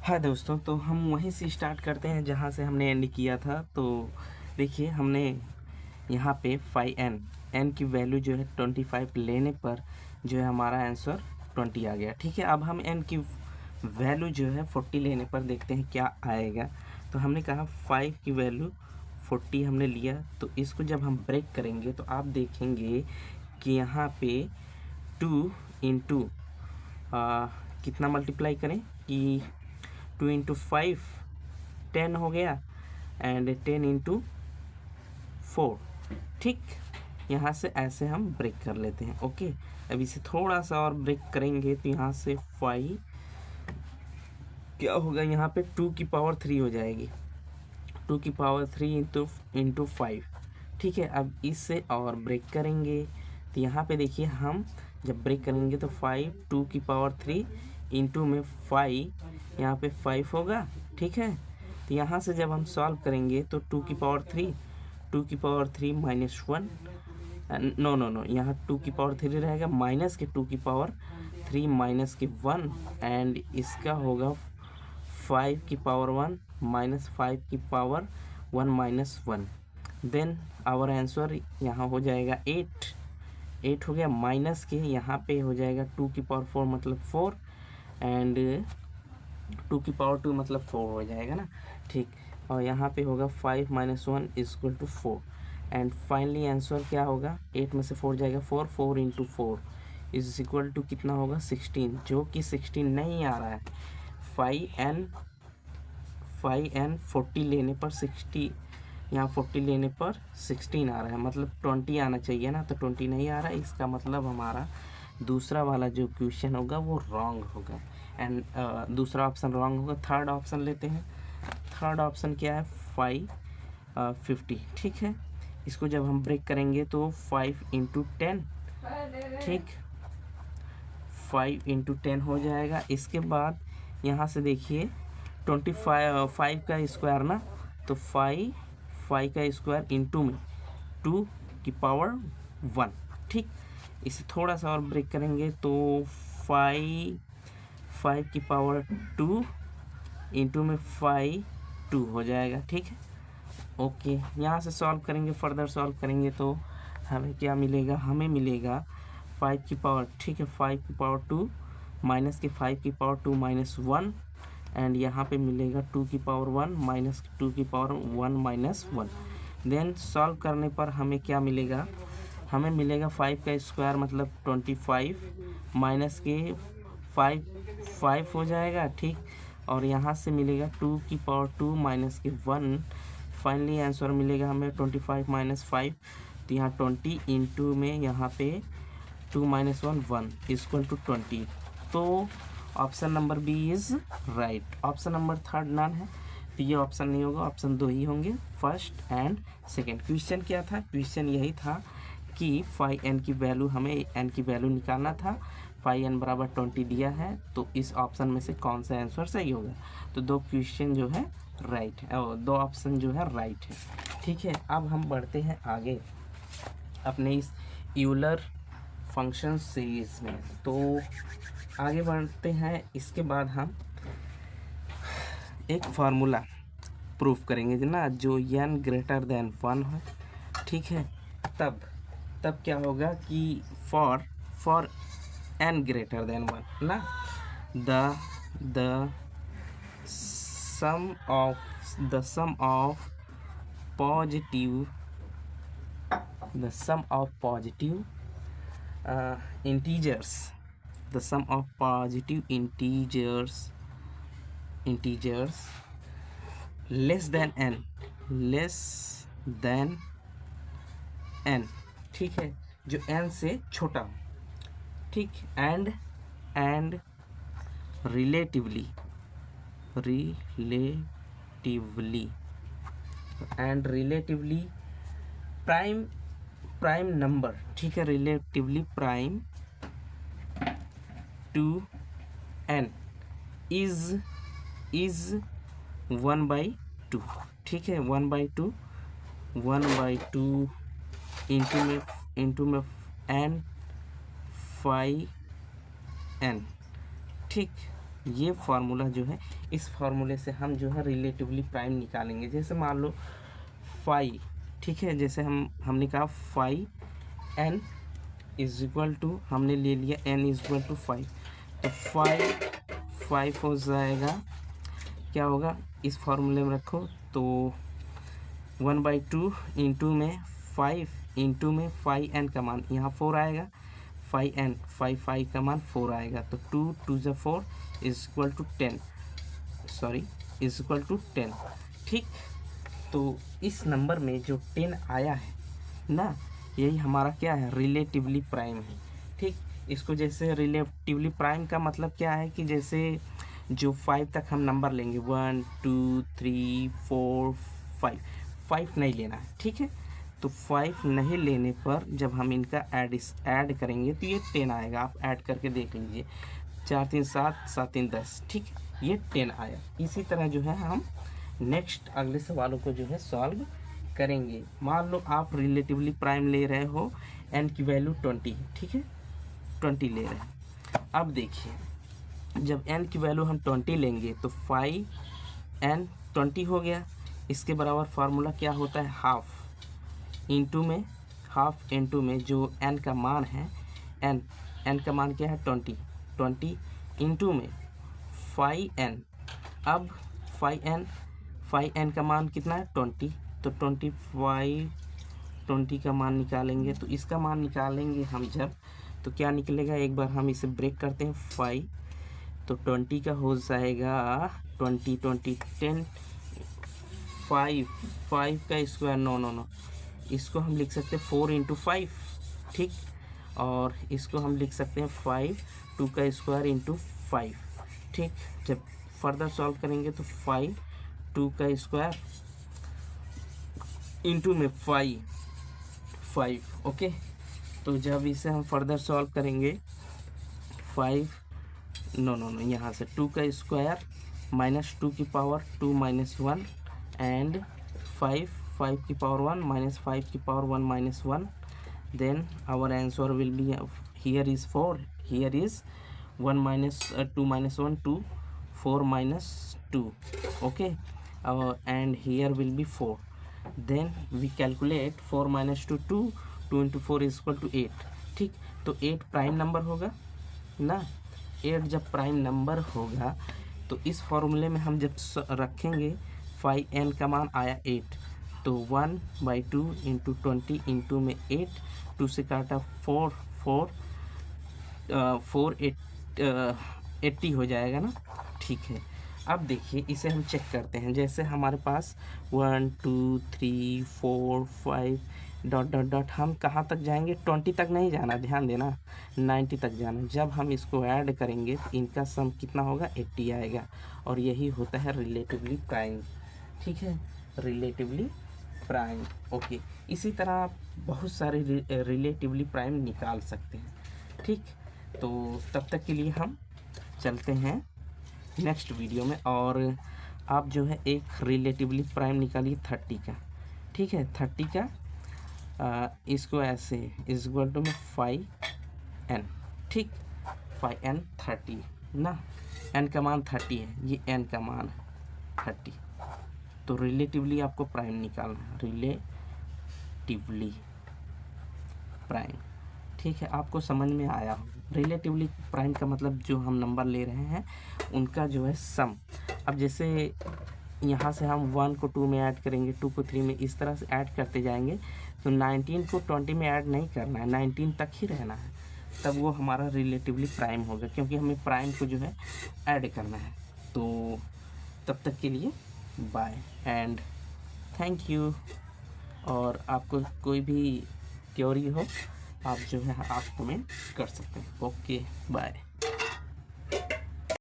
हाँ दोस्तों, तो हम वहीं से स्टार्ट करते हैं जहाँ से हमने एंड किया था। तो देखिए, हमने यहाँ पे फाइव एन की वैल्यू जो है 25 लेने पर जो है हमारा आंसर 20 आ गया। ठीक है, अब हम एन की वैल्यू जो है 40 लेने पर देखते हैं क्या आएगा। तो हमने कहा 5 की वैल्यू 40 हमने लिया, तो इसको जब हम ब्रेक करेंगे तो आप देखेंगे कि यहाँ पे 2 इंटू कितना मल्टीप्लाई करें कि 2 इंटू 5 10 हो गया, एंड 10 इंटू 4। ठीक, यहाँ से ऐसे हम ब्रेक कर लेते हैं। ओके, अब इसे थोड़ा सा और ब्रेक करेंगे तो यहाँ से 5 क्या होगा, यहाँ पे 2 की पावर 3 हो जाएगी। 2 की पावर 3 इंटू 5। ठीक है, अब इससे और ब्रेक करेंगे तो यहाँ पे देखिए, हम जब ब्रेक करेंगे तो 5 2 की पावर 3 इंटू में 5, यहाँ पे 5 होगा। ठीक है, तो यहाँ से जब हम सॉल्व करेंगे तो 2 की power 3 minus 1, no no no, यहाँ 2 की पावर 3 रहेगा, माइनस के 2 की पावर 3 माइनस के 1, एंड इसका होगा 5 की पावर 1 माइनस 5 की power 1 minus 1। Then our answer यहाँ हो जाएगा 8 हो गया, माइनस के यहाँ पे हो जाएगा 2 की पावर 4 मतलब 4, एंड 2 की पावर 2 मतलब 4 हो जाएगा ना। ठीक, और यहाँ पे होगा 5 minus 1 equal to 4, and finally answer क्या होगा, 8 में से 4 जाएगा 4 इंटू 4 इज इक्वल टू कितना होगा 16, जो कि 16 नहीं आ रहा है। 5n 40 लेने पर 60, यहाँ 40 लेने पर 16 आ रहा है, मतलब 20 आना चाहिए ना, तो 20 नहीं आ रहा है। इसका मतलब हमारा दूसरा वाला जो क्वेश्चन होगा वो रॉन्ग होगा, एंड दूसरा ऑप्शन रॉन्ग होगा। थर्ड ऑप्शन लेते हैं। थर्ड ऑप्शन क्या है, 550। ठीक है, इसको जब हम ब्रेक करेंगे तो 5 इंटू 10, ठीक, 5 इंटू 10 हो जाएगा। इसके बाद यहाँ से देखिए 5 का स्क्वायर ना, तो 5 का स्क्वायर इंटू में 2 की पावर 1। ठीक, इसे थोड़ा सा और ब्रेक करेंगे तो 5 की पावर 2 इंटू में 2 हो जाएगा। ठीक है, ओके, यहाँ से सॉल्व करेंगे, फर्दर सॉल्व करेंगे तो हमें क्या मिलेगा, हमें मिलेगा 5 की पावर, ठीक है, 5 की पावर 2 माइनस के 5 की पावर 2 माइनस 1, एंड यहाँ पे मिलेगा 2 की पावर 1 माइनस 2 की पावर 1 माइनस 1। देन सॉल्व करने पर हमें क्या मिलेगा, हमें मिलेगा 5 का स्क्वायर मतलब 25 माइनस के 5 हो जाएगा। ठीक, और यहाँ से मिलेगा 2 की पावर 2 माइनस के 1। फाइनली आंसर मिलेगा हमें 25 माइनस 5, तो यहाँ 20 इंटू में यहाँ पे 2 माइनस 1 इक्वल टू 20। तो option number B is right. Option number third none है, तो ये ऑप्शन नहीं होगा, ऑप्शन 2 ही होंगे, फर्स्ट एंड सेकेंड। क्वेश्चन क्या था, क्वेश्चन यही था कि 5n की वैल्यू, हमें n की वैल्यू निकालना था। 5n बराबर 20 दिया है, तो इस ऑप्शन में से कौन सा आंसर सही होगा। तो 2 क्वेश्चन जो है राइट है, और 2 ऑप्शन जो है राइट है। ठीक है, अब हम बढ़ते हैं आगे अपने इस यूलर फंक्शन सीरीज में। तो आगे बढ़ते हैं, इसके बाद हम एक फार्मूला प्रूफ करेंगे ना, जो n ग्रेटर देन 1 है। ठीक है, तब क्या होगा कि फॉर n ग्रेटर देन 1 ना, the sum of positive integers, the sum of positive integers less than n, ठीक है, जो n से छोटा हो। ठीक, एंड रिलेटिवली प्राइम नंबर, ठीक है, relatively prime to n is 1/2। ठीक है, 1/2 इंटू में n 5n। ठीक, ये फार्मूला जो है, इस फार्मूले से हम जो है रिलेटिवली प्राइम निकालेंगे। जैसे मान लो फाई, ठीक है, जैसे हमने कहा phi n is equal to, हमने ले लिया n इज इक्वल टू 5, तो 5 हो जाएगा, क्या होगा इस फार्मूले में रखो तो 1/2 इंटू में 5 इंटू में 5n का मान यहाँ 4 आएगा, 5 का मान 4 आएगा, तो 2 × 4 is equal to 10, sorry is equal to 10। ठीक, तो इस नंबर में जो 10 आया है ना, यही हमारा क्या है, रिलेटिवली प्राइम है। ठीक, इसको जैसे रिलेटिवली प्राइम का मतलब क्या है कि जैसे जो 5 तक हम नंबर लेंगे 1 2 3 4 5 नहीं लेना है, ठीक है, तो 5 नहीं लेने पर जब हम इनका ऐड करेंगे तो ये 10 आएगा। आप ऐड करके देख लीजिए, 4 3 7 7 3 10, ठीक, ये 10 आया। इसी तरह जो है हम नेक्स्ट अगले सवालों को जो है सॉल्व करेंगे। मान लो आप रिलेटिवली प्राइम ले रहे हो, n की वैल्यू 20, ठीक है, 20 ले रहे हैं। अब देखिए जब n की वैल्यू हम 20 लेंगे तो 5n 20 हो गया, इसके बराबर फार्मूला क्या होता है, हाफ इंटू में जो n का मान है, n का मान क्या है 20 इंटू में 5n। अब 5n का मान कितना है 20, तो 20 का मान निकालेंगे, तो इसका मान निकालेंगे हम जब, तो क्या निकलेगा, एक बार हम इसे ब्रेक करते हैं 5, तो 20 का हो जाएगा 20 10, 5 का स्क्वायर, नो, इसको हम लिख सकते हैं 4 × 5, ठीक, और इसको हम लिख सकते हैं 5 2 का स्क्वायर × 5, ठीक। जब फर्दर सॉल्व करेंगे तो 5 2 का स्क्वायर इंटू में 5, ओके। तो जब इसे हम फर्दर सॉल्व करेंगे 5 नो यहाँ से 2 का स्क्वायर माइनस 2 की पावर 2 - 1 एंड 5 की पावर 1 माइनस 5 की power 1 - 1, then our answer will be, here is 4, here is 1 - 2 - 1 2, 4 - 2, okay, and here will be 4, then we calculate 4 - 2 2 × 4 is equal to 8, ठीक। तो 8 प्राइम नंबर होगा ना, 8 जब प्राइम नंबर होगा तो इस फॉर्मूले में हम जब रखेंगे 5n का मान आया 8, तो 1/2 × 20 इंटू में 8, 2 से काटा 4 80 हो जाएगा ना, ठीक है। अब देखिए इसे हम चेक करते हैं, जैसे हमारे पास 1 2 3 4 5 ... हम कहाँ तक जाएंगे, 20 तक नहीं जाना, ध्यान देना, 90 तक जाना। जब हम इसको ऐड करेंगे तो इनका सम कितना होगा, 80 आएगा, और यही होता है रिलेटिवली प्राइम, ठीक है, रिलेटिवली प्राइम, ओके। इसी तरह आप बहुत सारे रिलेटिवली प्राइम निकाल सकते हैं, ठीक। तो तब तक के लिए हम चलते हैं नेक्स्ट वीडियो में, और आप जो है एक रिलेटिवली प्राइम निकालिए 30 का, ठीक है, 30 का इसको ऐसे इज इक्वल टू में 5n, ठीक, 5n 30 ना, n का मान 30 है, ये n का मान है 30, तो रिलेटिवली आपको प्राइम निकालना है, रिलेटिवली प्राइम, ठीक है। आपको समझ में आया हो, रिलेटिवली प्राइम का मतलब जो हम नंबर ले रहे हैं उनका जो है सम। अब जैसे यहाँ से हम 1 को 2 में ऐड करेंगे, 2 को 3 में, इस तरह से ऐड करते जाएंगे, तो 19 को 20 में ऐड नहीं करना है, 19 तक ही रहना है, तब वो हमारा रिलेटिवली प्राइम होगा, क्योंकि हमें प्राइम को जो है ऐड करना है। तो तब तक के लिए बाय एंड थैंक यू। और आपको कोई भी क्वेरी हो आप जो है आप कमेंट कर सकते हैं। Okay bye.